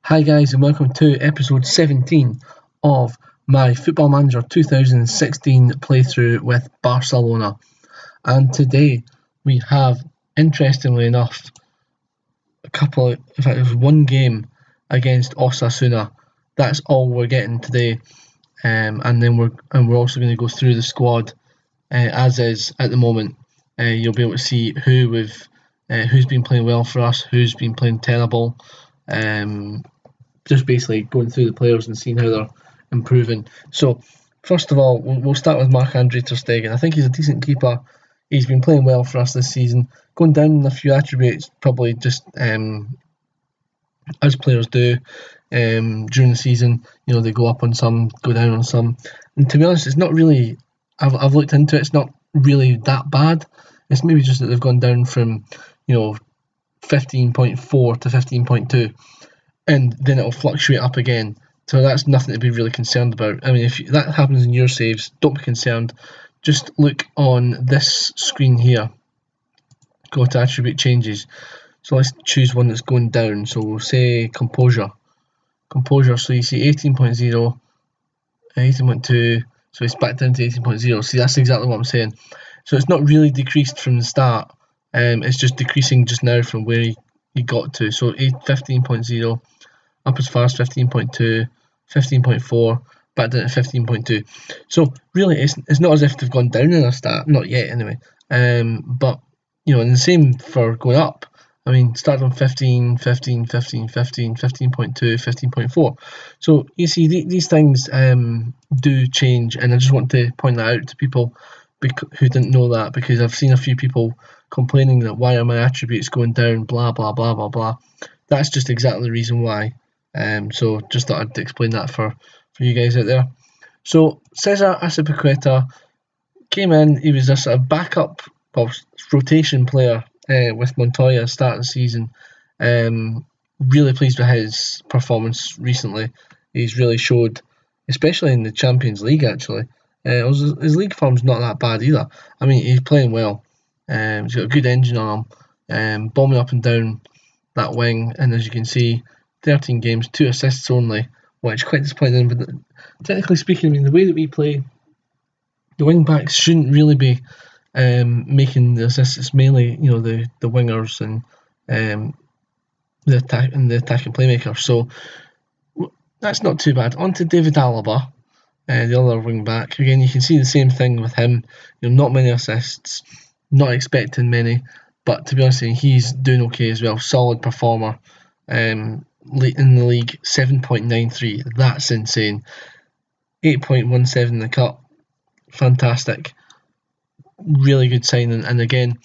Hi guys and welcome to episode 17 of my Football Manager 2016 playthrough with Barcelona. And today we have, interestingly enough, in fact it was one game against Osasuna. That's all we're getting today. And then we're also going to go through the squad as is at the moment. You'll be able to see who's been playing well for us, who's been playing terrible. Just basically going through the players and seeing how they're improving. So, first of all, we'll start with Marc-Andre ter Stegen. I think he's a decent keeper. He's been playing well for us this season. Going down in a few attributes, probably just as players do during the season. You know, they go up on some, go down on some. And to be honest, it's not really. I've looked into it. It's not really that bad. It's maybe just that they've gone down from 15.4 to 15.2. And then it'll fluctuate up again. So that's nothing to be really concerned about. I mean, if that happens in your saves, don't be concerned. Just look on this screen here. Go to attribute changes. So let's choose one that's going down. So we'll say composure. So you see 18.0, 18.2. So it's back down to 18.0. See, that's exactly what I'm saying. So it's not really decreased from the start. It's just decreasing just now from where he got to. So 15.0. Up as far as 15.2, 15.4, back down to 15.2. So really, it's not as if they've gone down in their stat, not yet anyway. But and the same for going up. I mean, started on 15, 15, 15, 15, 15.2, 15.4. So you see, these things do change, and I just want to point that out to people who didn't know that, because I've seen a few people complaining that why are my attributes going down, blah blah blah blah blah. That's just exactly the reason why. So just thought I'd explain that for you guys out there. So Cesar Azpilicueta came in. He was a sort of backup, rotation player with Montoya start of the season. Really pleased with his performance recently. He's really showed, especially in the Champions League actually. His league form's not that bad either. I mean, he's playing well. He's got a good engine on him, bombing up and down that wing, and as you can see, 13 games, 2 assists only, which is quite disappointing. But technically speaking, I mean, the way that we play, the wing backs shouldn't really be making the assists. It's mainly the wingers and the attacking playmakers. So that's not too bad. On to David Alaba, the other wing back. Again, you can see the same thing with him. Not many assists, not expecting many, but to be honest, he's doing okay as well. Solid performer. Late in the league, 7.93. That's insane. 8.17 in the cup. Fantastic. Really good signing. And again,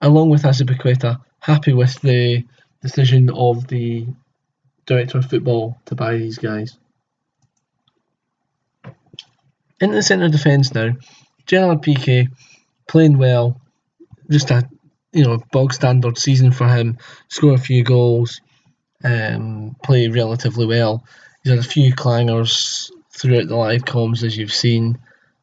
along with Azpilicueta, happy with the decision of the director of football to buy these guys. In the centre of defence now, Gerard Piqué playing well. Just a bog standard season for him. Score a few goals. Play relatively well. He's had a few clangers throughout the live comms, as you've seen,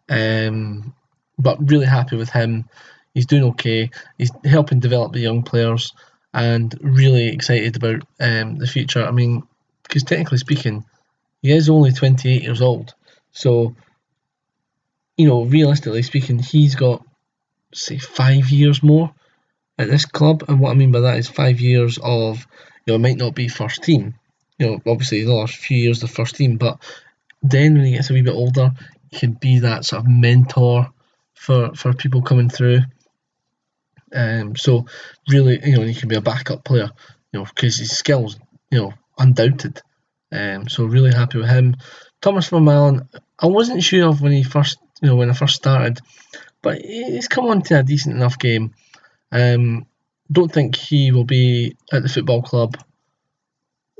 but really happy with him. He's doing okay. He's helping develop the young players, and really excited about the future. I mean, because technically speaking, he is only 28 years old, so realistically speaking, he's got, say, 5 years more at this club. And what I mean by that is 5 years of, it might not be first team. Obviously the last few years the first team, but then when he gets a wee bit older, he can be that sort of mentor for people coming through. So really, he can be a backup player, because his skills, undoubted. So really happy with him. Thomas Vermaelen, I wasn't sure of when I first started, but he's come on to a decent enough game. Don't think he will be at the football club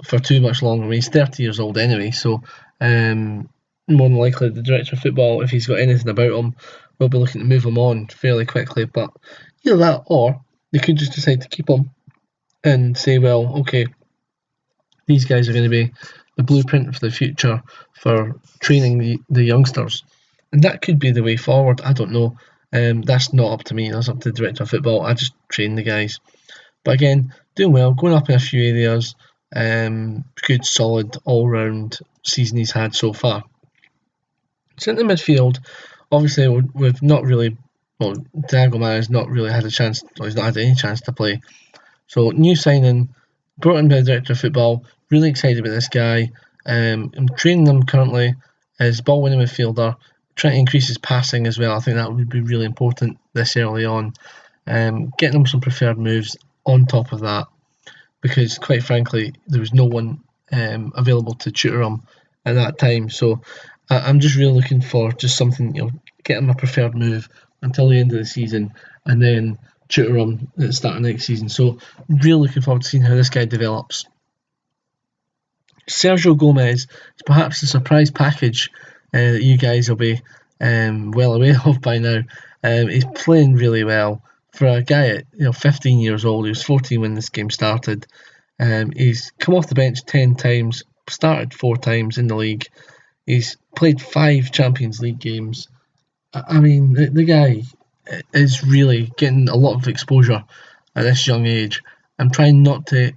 for too much longer. I mean, he's 30 years old anyway, so more than likely the director of football, if he's got anything about him, will be looking to move him on fairly quickly. But either that, or they could just decide to keep him and say, well, okay, these guys are going to be the blueprint for the future for training the youngsters. And that could be the way forward. I don't know. That's not up to me. That's up to the director of football. I just train the guys. But again, doing well, going up in a few areas. Good, solid, all-round season he's had so far. Centre midfield, obviously, we've not really. Well, Thiago Maia not really had a chance. Well, he's not had any chance to play. So new signing, brought in by the director of football. Really excited about this guy. I'm training him currently as ball winning midfielder. Trying to increase his passing as well. I think that would be really important this early on. Getting him some preferred moves on top of that, because quite frankly, there was no one available to tutor him at that time. So I'm just really looking for just something, get him a preferred move until the end of the season, and then tutor him at the start of next season. So really looking forward to seeing how this guy develops. Sergio Gomez is perhaps the surprise package that you guys will be well aware of by now. He's playing really well for a guy at 15 years old. He was 14 when this game started. He's come off the bench 10 times, started 4 times in the league. He's played 5 Champions League games. I mean, the guy is really getting a lot of exposure at this young age. I'm trying not to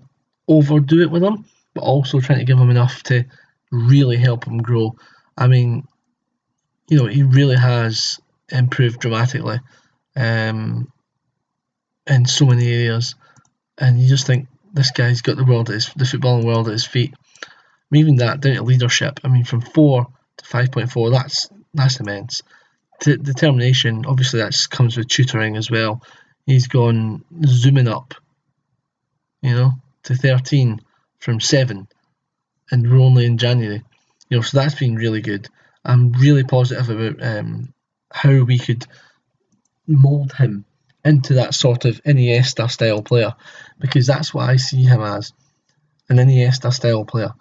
overdo it with him, but also trying to give him enough to really help him grow. I mean, he really has improved dramatically in so many areas, and you just think this guy's got the footballing world at his feet. I mean, even that down to leadership. I mean, from 4 to 5.4, that's immense. Determination, obviously, that comes with tutoring as well. He's gone zooming up, to 13 from 7, and we're only in January. So that's been really good. I'm really positive about how we could mould him into that sort of Iniesta style player, because that's what I see him as, an Iniesta style player.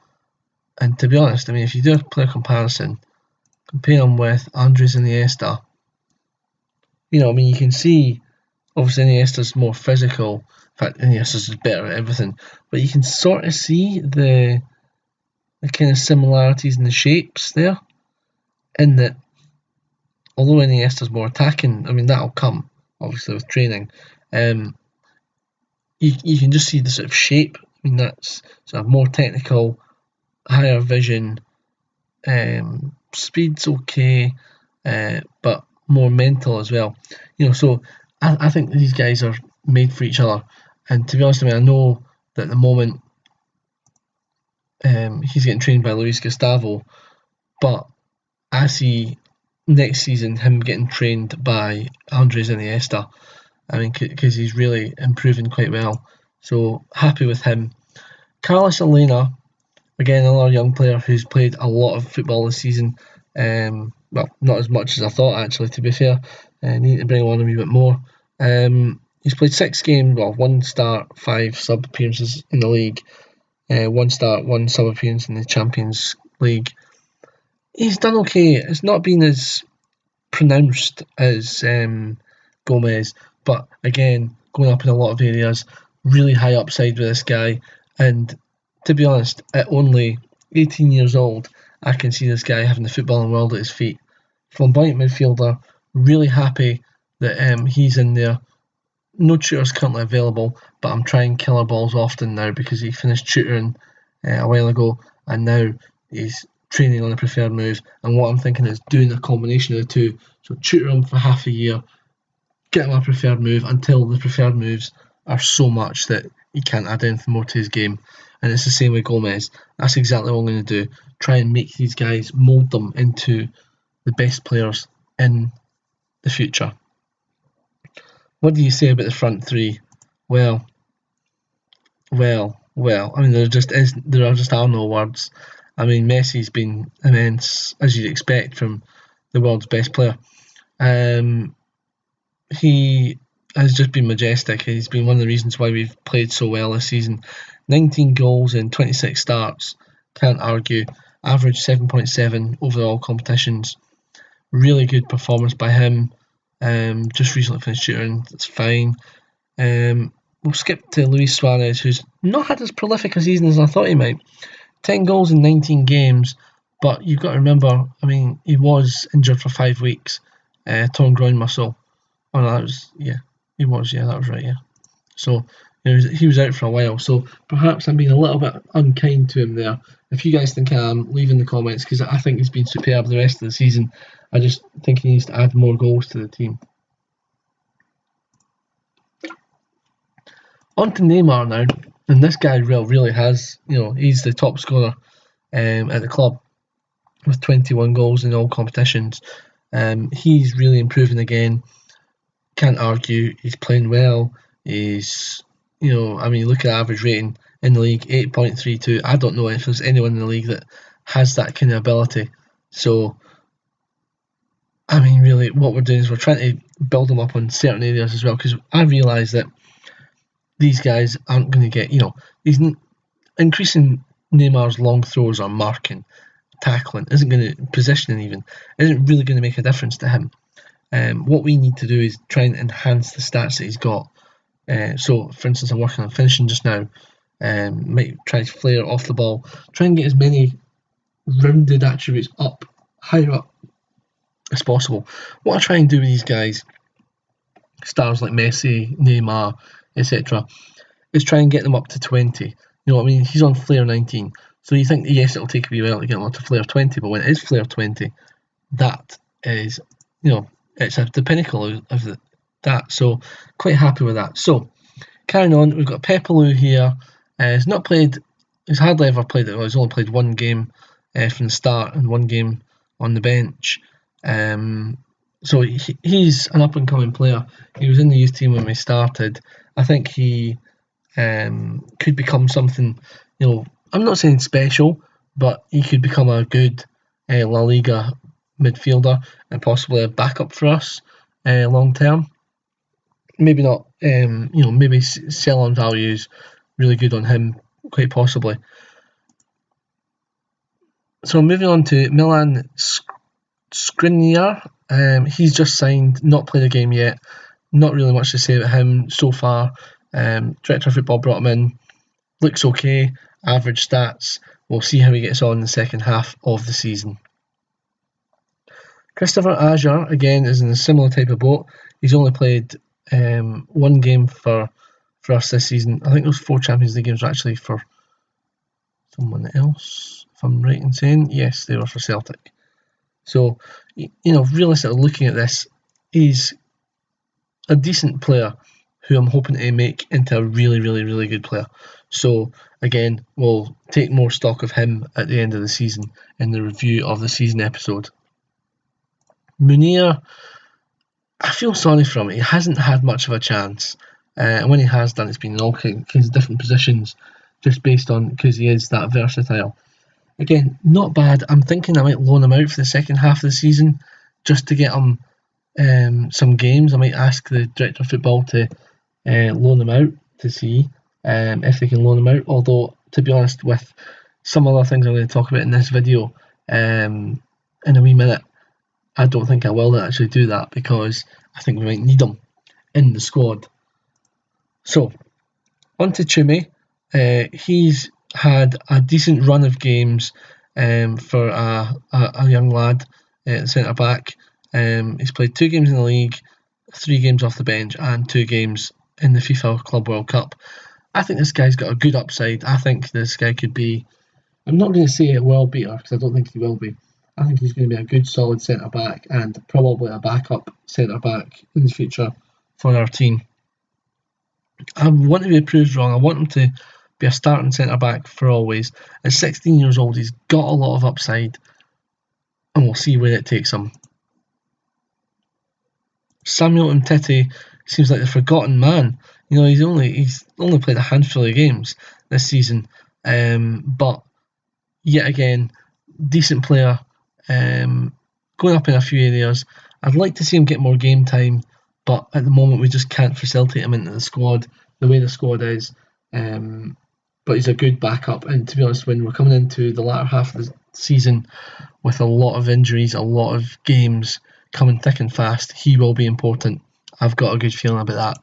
And to be honest, I mean, if you do a player comparison, compare him with Andres Iniesta, you can see, obviously Iniesta's more physical. In fact, Iniesta's just better at everything. But you can sort of see the kind of similarities in the shapes there, in that although Iniesta's more attacking, I mean, that'll come, obviously, with training. You can just see the sort of shape. I mean, that's sort of more technical, higher vision, speed's okay, but more mental as well. So I think these guys are made for each other. And to be honest with me, I know that at the moment he's getting trained by Luis Gustavo, but I see next season him getting trained by Andres Iniesta. I mean, because he's really improving quite well. So happy with him. Carlos Elena, again, another young player who's played a lot of football this season. Well, not as much as I thought, actually, to be fair. Need to bring him on a wee bit more. He's played 6 games, 1 start, 5 sub appearances in the league. 1 start, 1 sub appearance in the Champions League. He's done okay. It's not been as pronounced as Gomez, but again, going up in a lot of areas, really high upside with this guy. And to be honest, at only 18 years old, I can see this guy having the footballing world at his feet. Flamboyant midfielder, really happy that he's in there. No tutors currently available, but I'm trying killer balls often now because he finished tutoring a while ago, and now he's training on a preferred move. And what I'm thinking is doing a combination of the two. So tutor him for half a year, get him a preferred move until the preferred moves are so much that he can't add anything more to his game. And it's the same with Gomez. That's exactly what I'm going to do. Try and make these guys, mould them into the best players in the future. What do you say about the front three? Well. I mean, there just are no words. I mean, Messi's been immense, as you'd expect from the world's best player. He has just been majestic. He's been one of the reasons why we've played so well this season. 19 goals in 26 starts, can't argue. Average 7.7 over all competitions. Really good performance by him. Just recently finished shooting, that's fine. We'll skip to Luis Suarez, who's not had as prolific a season as I thought he might. 10 goals in 19 games, but you've got to remember, I mean, he was injured for 5 weeks, torn groin muscle. Oh no, that was right, yeah. So He was out for a while, so perhaps I'm being a little bit unkind to him there. If you guys think I am, leave in the comments, because I think he's been superb the rest of the season. I just think he needs to add more goals to the team. On to Neymar now, and this guy really has, he's the top scorer at the club with 21 goals in all competitions. He's really improving again. Can't argue. He's playing well. He's, look at the average rating in the league, 8.32. I don't know if there's anyone in the league that has that kind of ability. So, really, what we're doing is we're trying to build him up on certain areas as well, because I realise that these guys aren't going to get, these increasing Neymar's long throws or marking, tackling, isn't going to, positioning even, isn't really going to make a difference to him. What we need to do is try and enhance the stats that he's got. So, for instance, I'm working on finishing just now. Might try to flare off the ball. Try and get as many rounded attributes up, higher up as possible. What I try and do with these guys, stars like Messi, Neymar, etc., is try and get them up to 20. You know what I mean? He's on flare 19. So you think, yes, it'll take a wee while to get him up to flare 20, but when it is flare 20, that is, it's at the pinnacle of that. So quite happy with that. So carrying on, we've got Pepelu here. He's hardly ever played it. Well, he's only played one game from the start and one game on the bench. So he's an up and coming player. He was in the youth team when we started. I think he could become something. I'm not saying special, but he could become a good La Liga midfielder and possibly a backup for us long term. Maybe not. Maybe sell on values really good on him, quite possibly. So moving on to Milan Skriniar. He's just signed, not played a game yet. Not really much to say about him so far. Director of Football brought him in. Looks okay. Average stats. We'll see how he gets on in the second half of the season. Christopher Ajer, again, is in a similar type of boat. He's only played one game for us this season. I think those 4 Champions League games were actually for someone else, if I'm right in saying. Yes, they were for Celtic. So, realistically looking at this, he's a decent player who I'm hoping to make into a really, really, really good player. So, again, we'll take more stock of him at the end of the season in the review of the season episode. Munir, I feel sorry for him. He hasn't had much of a chance. And when he has done, it's been in all kinds of different positions, just based on because he is that versatile. Again, not bad. I'm thinking I might loan him out for the second half of the season just to get him some games. I might ask the director of football to loan him out to see if they can loan him out. Although, to be honest, with some other things I'm going to talk about in this video in a wee minute, I don't think I will actually do that because I think we might need him in the squad. So, on to Chumi. He's had a decent run of games for a young lad at centre back. He's played 2 games in the league, 3 games off the bench, and 2 games in the FIFA Club World Cup. I think this guy's got a good upside. I think this guy could be, I'm not going to say a world beater because I don't think he will be. I think he's going to be a good solid centre back and probably a backup centre back in the future for our team. I want to be proved wrong. I want him to be a starting centre back for always. At 16 years old, he's got a lot of upside, and we'll see where it takes him. Samuel Umtiti seems like the forgotten man. He's only played a handful of games this season, but yet again, decent player. Going up in a few areas. I'd like to see him get more game time, but at the moment we just can't facilitate him into the squad the way the squad is. But he's a good backup, and to be honest, when we're coming into the latter half of the season with a lot of injuries, a lot of games coming thick and fast, he will be important. I've got a good feeling about that.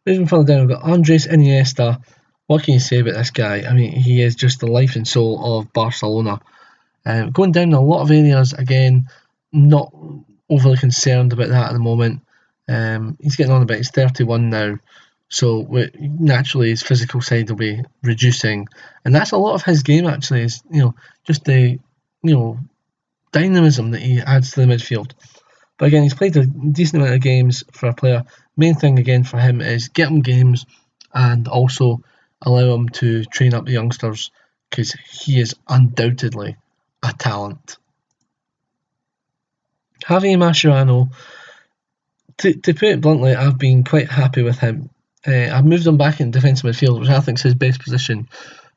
Moving further down, we've got Andres Iniesta. What can you say about this guy? He is just the life and soul of Barcelona. Going down a lot of areas, again, not overly concerned about that at the moment. He's getting on a bit. He's 31 now, so naturally his physical side will be reducing, and that's a lot of his game actually. Is just the dynamism that he adds to the midfield. But again, he's played a decent amount of games for a player. Main thing again for him is get him games and also allow him to train up the youngsters because he is undoubtedly a talent. Javier Mascherano, to put it bluntly, I've been quite happy with him. I've moved him back in defensive midfield, which I think is his best position.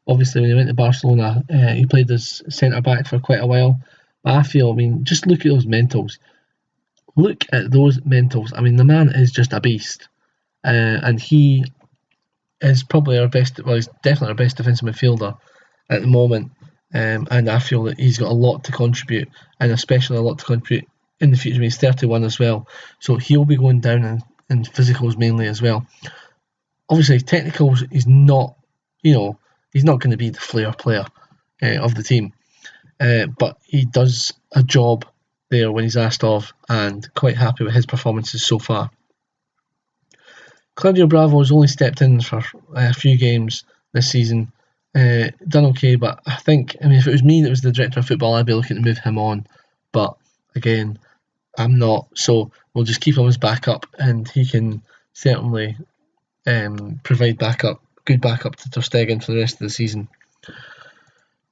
Obviously, when he went to Barcelona, he played as centre back for quite a while. But I feel, just look at those mentals. Look at those mentals. The man is just a beast. And he is probably our best, well, he's definitely our best defensive midfielder at the moment. And I feel that he's got a lot to contribute, and especially a lot to contribute in the future. He's 31 as well, so he'll be going down in physicals mainly as well. Obviously, technicals is not, he's not going to be the flair player of the team, but he does a job there when he's asked of, and quite happy with his performances so far. Claudio Bravo has only stepped in for a few games this season, done okay, but I think, if it was me that was the director of football, I'd be looking to move him on, but again, I'm not, so we'll just keep him as backup, and he can certainly provide good backup to Ter Stegen for the rest of the season.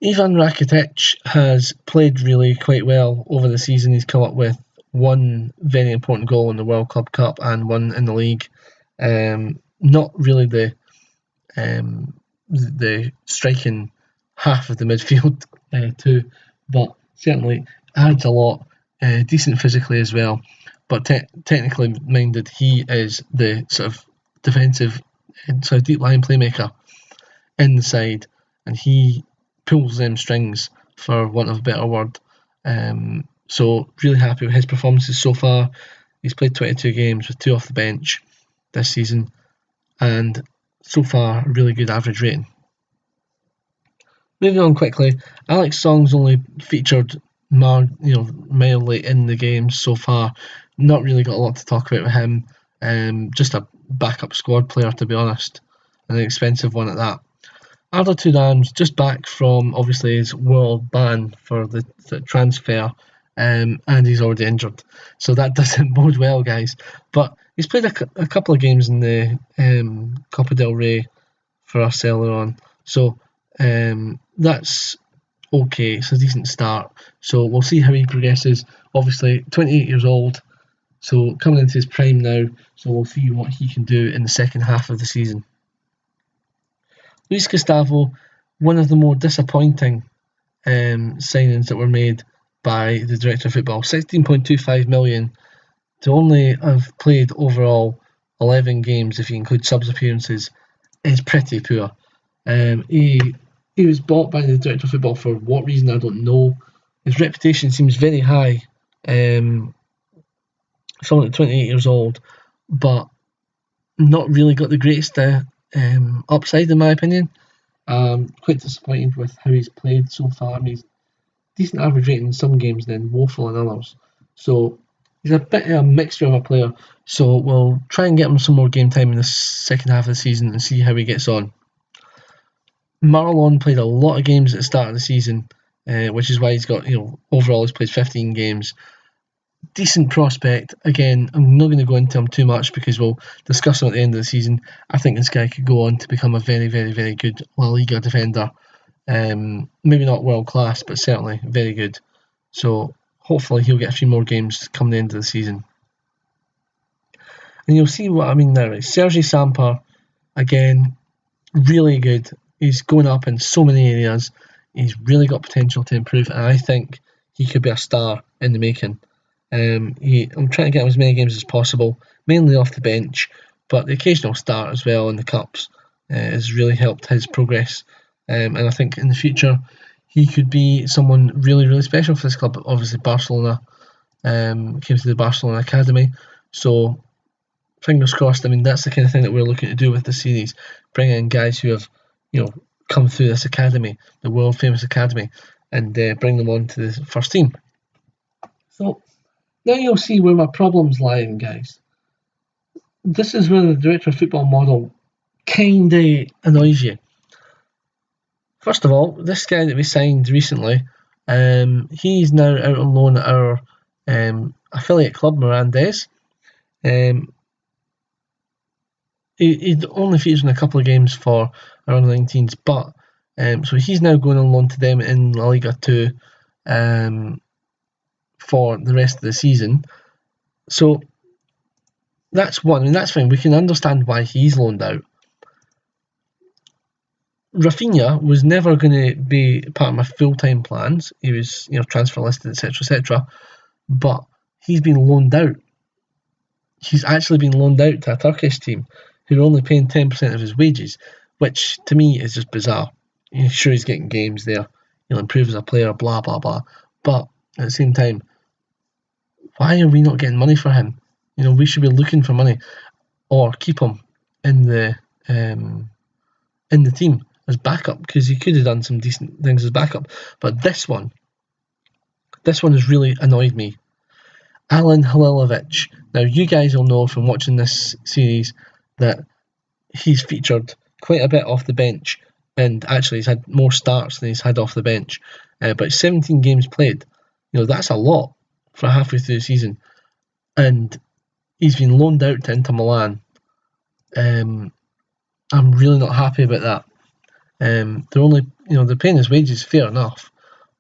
Ivan Rakitic has played really quite well over the season. He's come up with one very important goal in the World Club Cup and one in the league. Not really the striking half of the midfield too, but certainly adds a lot. Decent physically as well, but technically minded. He is the sort of defensive, sort of deep line playmaker in the side, and he pulls them strings, for want of a better word. So really happy with his performances so far. He's played 22 games with 2 off the bench this season, and so far a really good average rating. Moving on quickly, Alex Song's only featured mildly in the game so far. Not really got a lot to talk about with him. Just a backup squad player, to be honest, and an expensive one at that. Arda Turan's just back from obviously his world ban for the transfer, and he's already injured, so that doesn't bode well, guys. But he's played a couple of games in the Copa del Rey for us earlier on, so that's okay. It's a decent start, so we'll see how he progresses. Obviously 28 years old, so coming into his prime now, so we'll see what he can do in the second half of the season. Luis Gustavo, one of the more disappointing signings that were made by the director of football. 16.25 million to only have played overall 11 games, if you include subs appearances, is pretty poor. He was bought by the director of football for what reason, I don't know. His reputation seems very high. Someone at 28 years old, but not really got the greatest upside, in my opinion. Quite disappointed with how he's played so far. He's decent average rating in some games, then woeful in others. So he's a bit of a mixture of a player. So we'll try and get him some more game time in the second half of the season and see how he gets on. Marlon played a lot of games at the start of the season, which is why he's got, overall he's played 15 games. Decent prospect. Again, I'm not going to go into him too much because we'll discuss him at the end of the season. I think this guy could go on to become a very, very, very good La Liga defender. Maybe not world class, but certainly very good. So hopefully he'll get a few more games come the end of the season. And you'll see what I mean now. Sergi Samper, again, really good. He's going up in so many areas. He's really got potential to improve, and I think he could be a star in the making. I'm trying to get him as many games as possible, mainly off the bench, but the occasional start as well in the cups has really helped his progress. And I think in the future he could be someone really, really special for this club. Obviously, Barcelona came to the Barcelona academy, so fingers crossed. That's the kind of thing that we're looking to do with the series, bring in guys who have, come through this academy, the world famous academy, and bring them on to the first team. So now you'll see where my problems lie, guys. this is where the director of football model kinda annoys you. First of all, this guy that we signed recently, he's now out on loan at our affiliate club, Mirandes. Um, he only features in a couple of games for our under 19s, but so he's now going on loan to them in La Liga 2 for the rest of the season. So that's one. I mean, that's fine. We can understand why he's loaned out. Rafinha was never going to be part of my full-time plans. He was, transfer listed, etc., etc. But he's been loaned out. He's actually been loaned out to a Turkish team who are only paying 10% of his wages, which to me is just bizarre. Sure, he's getting games there. He'll improve as a player, blah, blah, blah. But at the same time, why are we not getting money for him? We should be looking for money or keep him in the team as backup, because he could have done some decent things as backup. But this one has really annoyed me. Alan Halilovic. Now, you guys will know from watching this series that he's featured quite a bit off the bench, and actually he's had more starts than he's had off the bench. But 17 games played, that's a lot for halfway through the season. And he's been loaned out to Inter Milan. I'm really not happy about that. They're only, they're paying his wages, fair enough,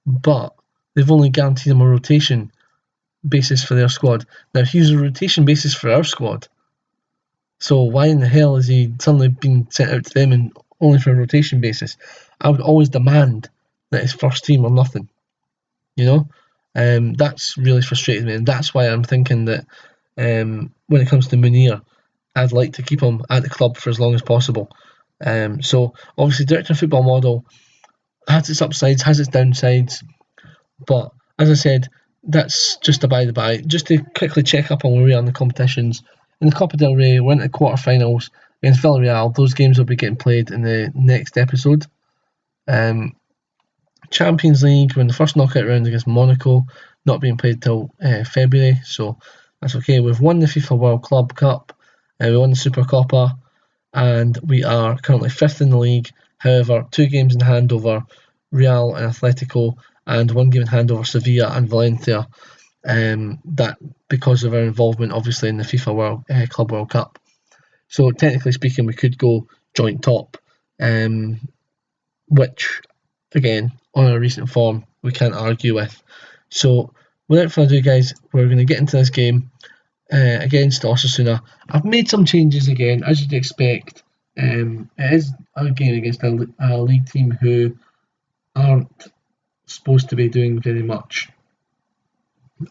but they've only guaranteed him a rotation basis for their squad. Now, he's a rotation basis for our squad, so why in the hell is he suddenly being sent out to them and only for a rotation basis? I would always demand that his first team or nothing. That's really frustrated me, and that's why I'm thinking that when it comes to Munir, I'd like to keep him at the club for as long as possible. So obviously, director of football model has its upsides, has its downsides, but as I said, that's just a by the by. Just to quickly check up on where we are in the competitions. In the Copa del Rey, we're into quarterfinals against Villarreal. Those games will be getting played in the next episode. Champions League, we're in the first knockout round against Monaco, not being played till February, so that's okay. We've won the FIFA World Club Cup, we won the Supercopa, and we are currently fifth in the league. However, 2 games in hand over Real and Atletico, and 1 game in hand over Sevilla and Valencia. That because of our involvement, obviously, in the FIFA Club World Cup. So technically speaking, we could go joint top, which, again, on our recent form, we can't argue with. So without further ado, guys, we're going to get into this game against Osasuna. I've made some changes again, as you'd expect. It is a game against a league team who aren't supposed to be doing very much.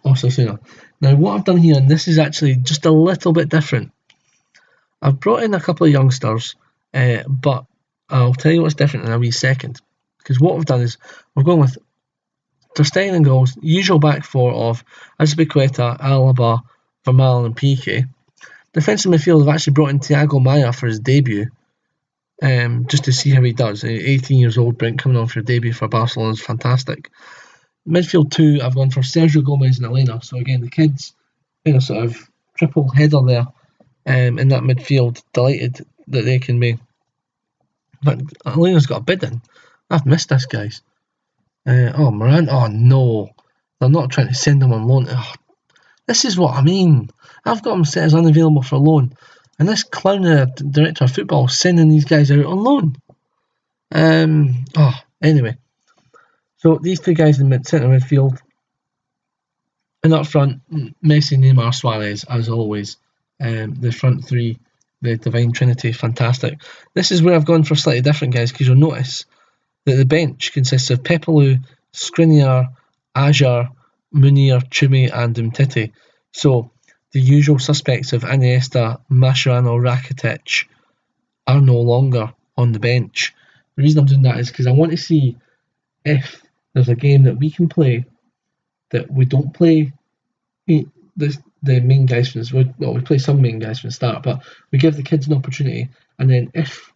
Osasuna. Now, what I've done here, and this is actually just a little bit different. I've brought in a couple of youngsters, but I'll tell you what's different in a wee second. Because what we've done is we're going with Ter Stegen in goals, usual back four of Azpilicueta, Alaba, Vermaelen and Piqué. Defensive midfield have actually brought in Thiago Maia for his debut, just to see how he does. 18 years old, Brent, coming on for your debut for Barcelona is fantastic. Midfield 2, I've gone for Sergio Gomez and Elena. So again, the kids in a sort of triple header there in that midfield. Delighted that they can be. But Elena's got a bid in. I've missed this, guys. Moran. Oh, no. They're not trying to send him on loan. Oh, this is what I mean. I've got him set as unavailable for loan. And this clown director of football is sending these guys out on loan. Anyway. So these 2 guys in centre midfield. And up front, Messi, Neymar, Suarez, as always. The front 3, the Divine Trinity, fantastic. This is where I've gone for slightly different, guys, because you'll notice that the bench consists of Pepelu, Skriniar, Ajar, Munir, Chumi and Umtiti. So the usual suspects of Iniesta, Mascherano, Rakitic are no longer on the bench. The reason I'm doing that is because I want to see if there's a game that we can play that we don't play the main guys from we play some main guys from the start, but we give the kids an opportunity, and then if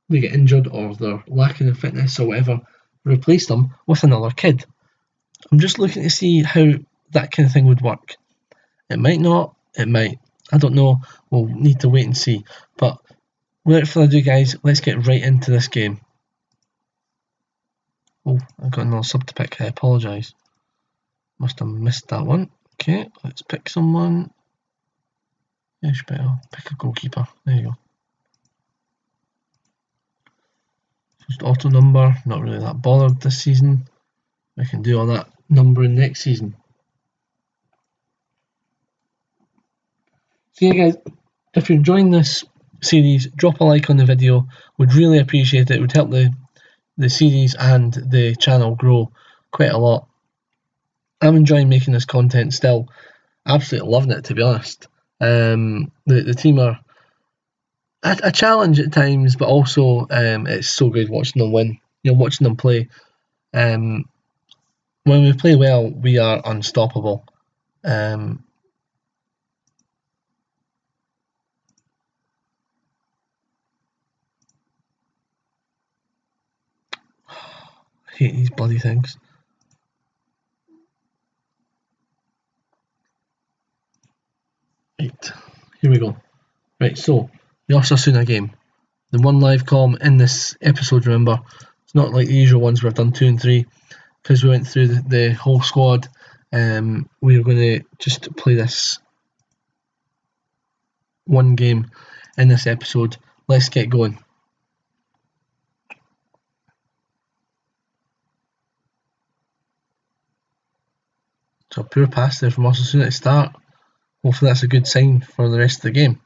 they get injured or they're lacking in fitness or whatever, replace them with another kid. I'm just looking to see how that kind of thing would work. It might not, it might. I don't know. We'll need to wait and see. But without further ado, guys, let's get right into this game. Oh, I've got another sub to pick. I apologise. Must have missed that one. Okay, let's pick someone. Yes, better pick a goalkeeper. There you go. Just auto number. Not really that bothered this season. I can do all that numbering next season. So yeah, guys, if you're enjoying this series, drop a like on the video. Would really appreciate it. It would help the series and the channel grow quite a lot. I'm enjoying making this content still. Absolutely loving it, to be honest. The team are a challenge at times, but also it's so good watching them win. Watching them play. When we play well, we are unstoppable. I hate these bloody things. Right, here we go. Right, so the Osasuna game. The one live comm in this episode, remember, it's not like the usual ones we've done 2 and 3, because we went through the whole squad. We are going to just play this one game in this episode. Let's get going. So a poor pass there from Osasuna to start. Hopefully that's a good sign for the rest of the game.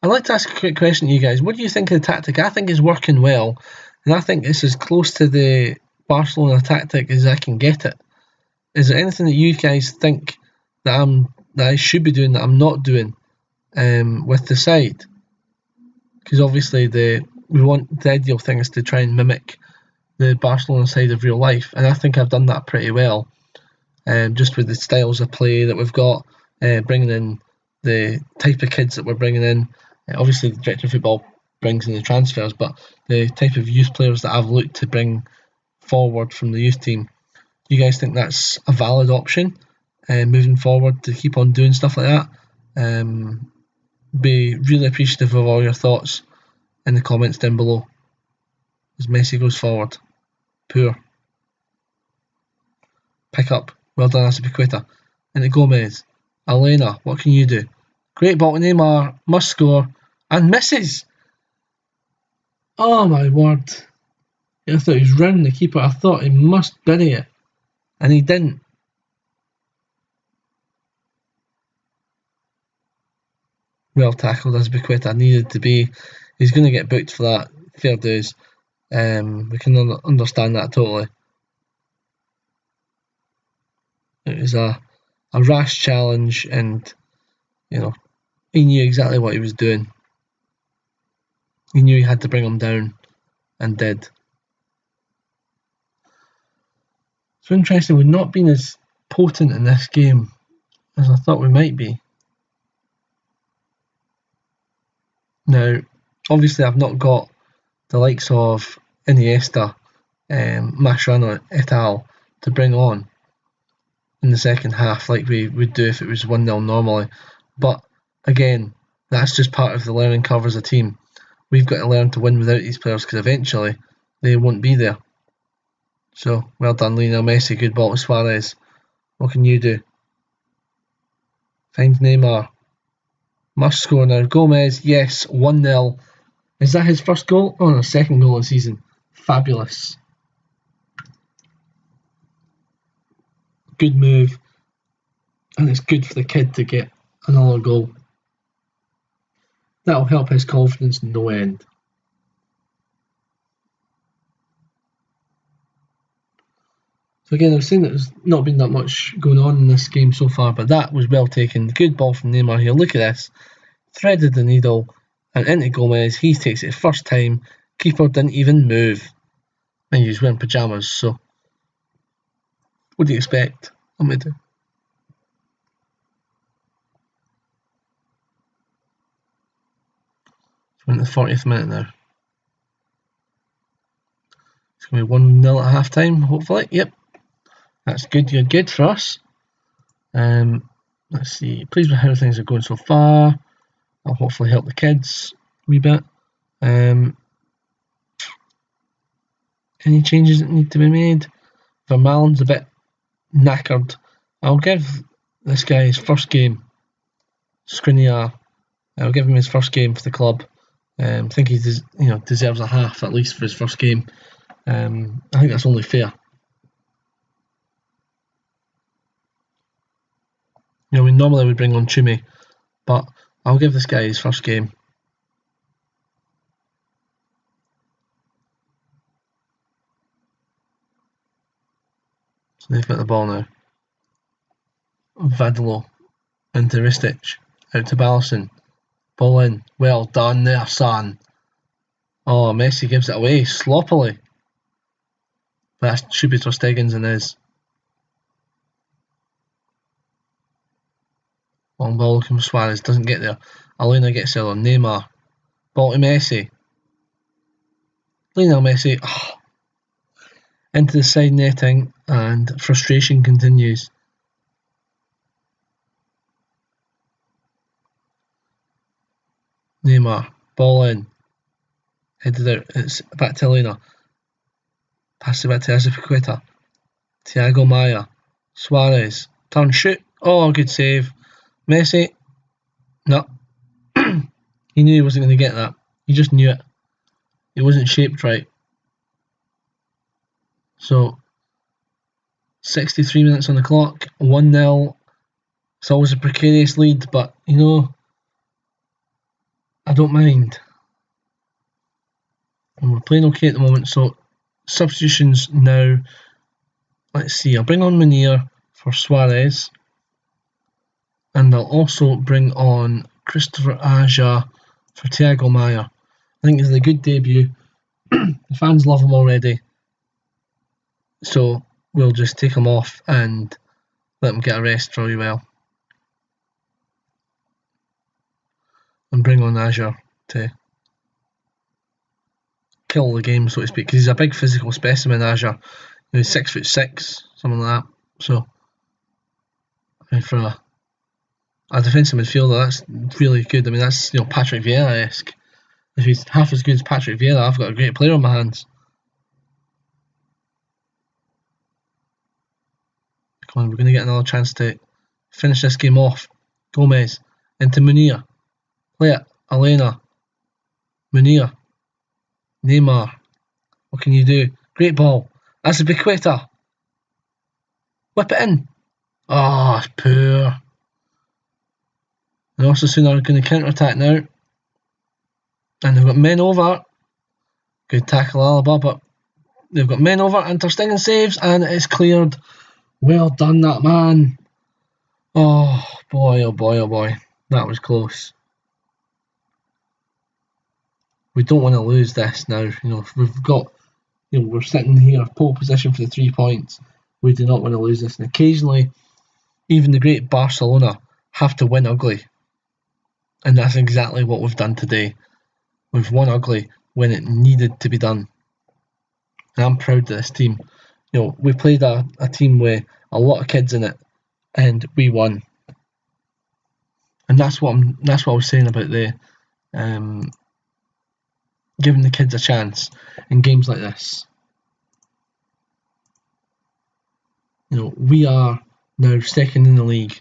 I'd like to ask a quick question to you guys. What do you think of the tactic? I think it's working well, and I think it's as close to the Barcelona tactic as I can get it. Is there anything that you guys think that I should be doing that I'm not doing with the side? Because obviously the ideal thing is to try and mimic the Barcelona side of real life, and I think I've done that pretty well. Just with the styles of play that we've got, bringing in the type of kids that we're bringing in. Obviously, the director of football brings in the transfers, but the type of youth players that I've looked to bring forward from the youth team. Do you guys think that's a valid option moving forward to keep on doing stuff like that? Be really appreciative of all your thoughts in the comments down below. As Messi goes forward. Poor. Pick up. Well done, Azpilicueta. Into Gomez. Elena, what can you do? Great ball to Neymar. Must score. And misses. Oh my word. I thought he was round the keeper. I thought he must bury it. And he didn't. Well tackled, Azpilicueta. Needed to be. He's going to get booked for that. Fair dues. We can understand that totally. It was a rash challenge, and he knew exactly what he was doing. He knew he had to bring him down, and did. So interesting, we've not been as potent in this game as I thought we might be. Now, obviously I've not got the likes of Iniesta, Mascherano et al. To bring on in the second half like we would do if it was 1-0 normally. But again, that's just part of the learning curve as a team. We've got to learn to win without these players, because eventually they won't be there. So, well done, Lionel Messi. Good ball to Suarez. What can you do? Find Neymar. Must score now. Gomez, yes, 1-0. Is that his first goal? Oh no, second goal of the season. Fabulous. Good move. And it's good for the kid to get another goal. That'll help his confidence no end. So again, I was saying that there's not been that much going on in this game so far, but that was well taken. Good ball from Neymar here. Look at this. Threaded the needle and into Gomez. He takes it first time. Keeper didn't even move. And he was wearing pyjamas, so what do you expect? I'm going to do. We're in the 40th minute now. It's going to be 1-0 at half time, hopefully. Yep. That's good, good for us. Let's see. Pleased with how things are going so far. I'll hopefully help the kids a wee bit. Any changes that need to be made? Vermaelen's a bit knackered. I'll give this guy his first game. Skriniar. I'll give him his first game for the club. I think he deserves a half at least for his first game. I think that's only fair. We normally would bring on Chumi, but I'll give this guy his first game. So they've got the ball now. Vadilo into Ristic, out to Ballison. Ball in. Well done there, son. Oh, Messi gives it away sloppily. But that should be Ter Stegen's and his. Long ball looking for Suarez, doesn't get there. Elena gets there on Neymar. Ball to Messi. Lionel Messi. Oh. Into the side netting, and frustration continues. Neymar. Ball in. Headed out. It's back to Elena. Pass it back to Azpilicueta. Thiago Maia. Suarez. Turn, shoot. Oh, good save. Messi. No. He knew he wasn't going to get that. He just knew it. It wasn't shaped right. So, 63 minutes on the clock. 1-0. It's always a precarious lead, but, I don't mind. And we're playing okay at the moment, so substitutions now. Let's see, I'll bring on Munir for Suarez. And I'll also bring on Christopher Aja for Thiago Maia. I think it's a good debut. The fans love him already. So we'll just take him off and let him get a rest really well. And bring on Aja to kill the game, so to speak, because he's a big physical specimen, Aja. He's 6'6", something like that. So, for a defensive midfielder, that's really good. I mean, that's Patrick Vieira-esque. If he's half as good as Patrick Vieira, I've got a great player on my hands. Come on, we're going to get another chance to finish this game off. Gomez into Munir. Play it. Elena. Munir. Neymar. What can you do? Great ball. That's a Azpilicueta. Whip it in. Oh, it's poor. And also soon are going to counter-attack now. And they've got men over. Good tackle, Alaba, but they've got men over and Ter Stegen saves, and it's cleared. Well done, that man. Oh boy, oh boy, oh boy. That was close. We don't want to lose this now. We've got, we're sitting here, pole position for the 3 points. We do not want to lose this. And occasionally, even the great Barcelona have to win ugly. And that's exactly what we've done today. We've won ugly when it needed to be done. And I'm proud of this team. We played a team with a lot of kids in it, and we won. And that's what I was saying about the giving the kids a chance in games like this. We are now second in the league.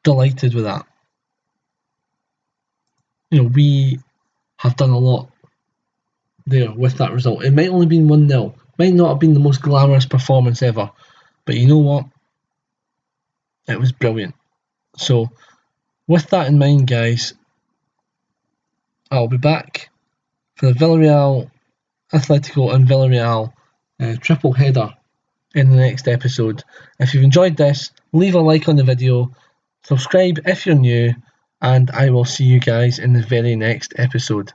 Delighted with that. We have done a lot there with that result. It might only been 1-0. Might not have been the most glamorous performance ever. But you know what? It was brilliant. So, with that in mind, guys, I'll be back for the Villarreal, Atletico and Villarreal triple header in the next episode. If you've enjoyed this, leave a like on the video, subscribe if you're new, and I will see you guys in the very next episode.